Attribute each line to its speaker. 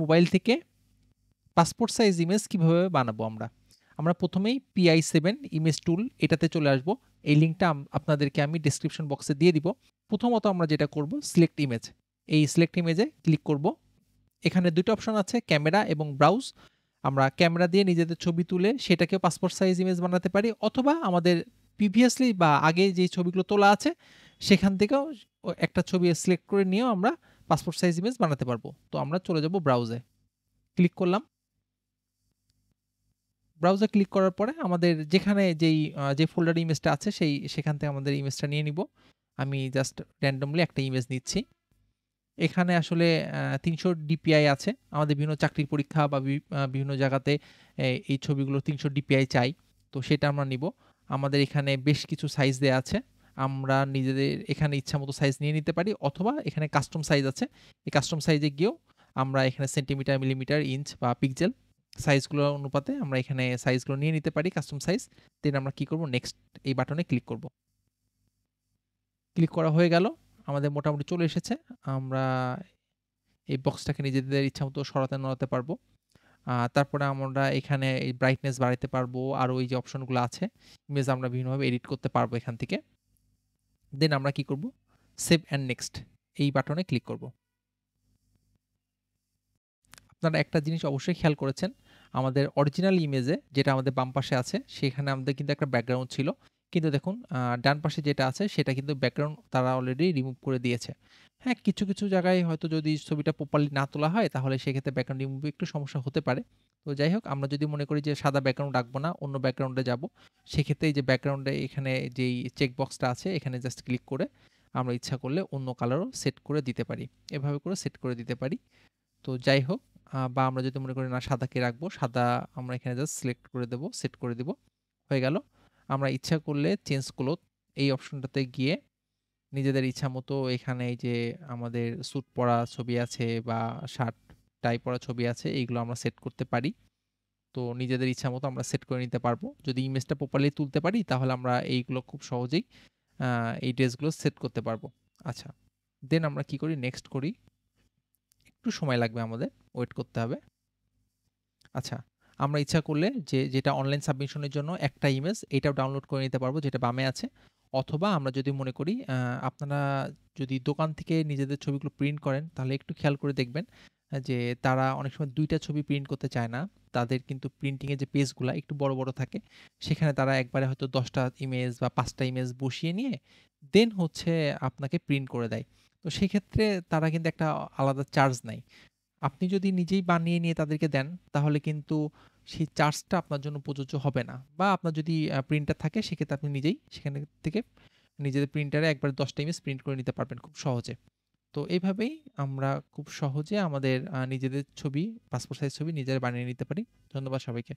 Speaker 1: Mobile থেকে passport size image কিভাবে বানাবো আমরা? আমরা প্রথমেই PI7 ইমেজ টুল এটাতে চলে আসবো। এই লিঙ্কটা আপনাদেরকে আমি ডেসক্রিপশন বক্সে দিয়ে দিব। প্রথমত আমরা যেটা করব সিলেক্ট ইমেজ। এই সিলেক্ট ইমেজে ক্লিক করব। এখানে ২ টা অপশন আছে ক্যামেরা এবং ব্রাউজ। আমরা ক্যামেরা দিয়ে নিজেদের ছবি তুলে সেটাকেও পাসপোর্ট সাইজ ইমেজ বানাতে পারি অথবা আমাদের প্রিভিয়াসলি বা আগে যেই ছবিগুলো তোলা আছে সেখান থেকেও একটা ছবি সিলেক্ট করে নিয়েও আমরা পাসপোর্ট সাইজ ইমেজ বানাতে পারবো। তো আমরা চলে যাব ব্রাউজে। ক্লিক করলাম। ব্রাউজার ক্লিক করার পরে আমাদের যেখানে যে ফোল্ডারে ইমেজটা আছে সেখান থেকে আমাদের ইমেজটা নিয়ে নিব। আমি জাস্ট র‍্যান্ডমলি একটা ইমেজ নিচ্ছি। এখানে আসলে ৩০০ DPI আছে। আমাদের বিভিন্ন চাকরির পরীক্ষা বা বিভিন্ন জায়গাতে এই ছবিগুলো ৩০০ DPI চাই। তো সেটা আমরা নিব। আমাদের এখানে বেশ কিছু সাইজ দেয়া আছে। আমরা নিজেদের এখানে ইচ্ছামত সাইজ নিয়ে নিতে পারি অথবা এখানে কাস্টম সাইজ আছে। এই কাস্টম সাইজে গিয়েও আমরা এখানে সেন্টিমিটার, মিলিমিটার, ইঞ্চ বা পিক্সেল সাইজগুলোর অনুপাতে আমরা এখানে সাইজগুলো নিয়ে নিতে পারি কাস্টম সাইজ। দেন আমরা কি করব নেক্সট এই বাটনে ক্লিক করব। ক্লিক করা হয়ে গেল। আমাদের মোটামুটি চলে এসেছে। আমরা এই বক্সটাকে নিজেদের ইচ্ছামত সরাতে নড়াতে পারবো। তারপরে আমরা এখানে এই ব্রাইটনেস বাড়াইতে পারবো। আরো এই যে অপশনগুলো আছে, ইমেজ আমরা বিভিন্নভাবে এডিট করতে পারবো এখান থেকে। দেন আমরা কি করব? সেভ অ্যান্ড নেক্সট এই বাটনে ক্লিক করব। আপনারা একটা জিনিস অবশ্যই খেয়াল করেছেন, আমাদের অরিজিনাল ইমেজে যেটা আমাদের বাম পাশে আছে, সেখানে আমাদের কিন্তু একটা ব্যাকগ্রাউন্ড ছিল। কিন্তু দেখুন ডান পাশে যেটা আছে সেটা কিন্তু ব্যাকগ্রাউন্ড তারা অলরেডি রিমুভ করে দিয়েছে। হ্যাঁ, কিছু জায়গায় হয়তো যদি ছবিটা প্রপারলি না তোলা হয় তাহলে সেক্ষেত্রে ব্যাকগ্রাউন্ড রিমুভে একটু সমস্যা হতে পারে। তো যাই হোক আমরা যদি মনে করি যে সাদা ব্যাকগ্রাউন্ড রাখবো না, অন্য ব্যাকগ্রাউন্ডে যাবো, সেক্ষেত্রে এই যে ব্যাকগ্রাউন্ডে এখানে যেই চেক বক্সটা আছে এখানে জাস্ট ক্লিক করে আমরা ইচ্ছা করলে অন্য কালারও সেট করে দিতে পারি। এভাবে করে সেট করে দিতে পারি। তো যাই হোক বা আমরা যদি মনে করি না সাদাকে রাখবো, সাদা আমরা এখানে জাস্ট সিলেক্ট করে দেব, সেট করে দিব। হয়ে গেল। আমরা ইচ্ছা করলে চেঞ্জ ক্লথ এই অপশনটাতে গিয়ে নিজেদের ইচ্ছামতো এখানে এই যে আমাদের স্যুট পরা ছবি আছে বা শার্ট টাই পরা ছবি আছে এইগুলো আমরা সেট করতে পারি। তো নিজেদের ইচ্ছামতো আমরা সেট করে নিতে পারবো। যদি ইমেজটা প্রপারলি তুলতে পারি তাহলে আমরা এইগুলো খুব সহজেই আ এই ড্রেসগুলো সেট করতে পারবো। আচ্ছা। দেন আমরা কি করি? নেক্সট করি। একটু সময় লাগবে আমাদের, ওয়েট করতে হবে। আচ্ছা, আমরা ইচ্ছা করলে যেটা অনলাইন সাবমিশনের জন্য একটা ইমেজ এটাও ডাউনলোড করে নিতে পারবো যেটা বামে আছে। অথবা আমরা যদি মনে করি আপনারা যদি দোকান থেকে নিজেদের ছবিগুলো প্রিন্ট করেন তাহলে একটু খেয়াল করে দেখবেন যে তারা অনেক সময় ২ টা ছবি প্রিন্ট করতে চায় না। তাদের কিন্তু প্রিন্টিং এর যে পেজগুলা একটু বড় থাকে। সেখানে তারা একবারে হয়তো ১০ টা ইমেজ বা ৫ টা ইমেজ বসিয়ে নিয়ে দেন হচ্ছে আপনাকে প্রিন্ট করে দেয়। তো সেক্ষেত্রে তারা কিন্তু একটা আলাদা চার্জ নেয়। আপনি যদি নিজেই বানিয়ে নিয়ে তাদেরকে দেন, তাহলে কিন্তু সেই চার্জটা আপনার জন্য প্রযোজ্য হবে না। বা আপনার যদি প্রিন্টার থাকে সেক্ষেত্রে আপনি নিজেই সেখানে থেকে নিজেদের প্রিন্টারে একবারে ১০ টা ইমেজ প্রিন্ট করে নিতে পারবেন খুব সহজে। তো এভাবেই আমরা খুব সহজে আমাদের নিজেদের ছবি, পাসপোর্ট সাইজ ছবি নিজেরা বানিয়ে নিতে পারি। ধন্যবাদ সবাইকে।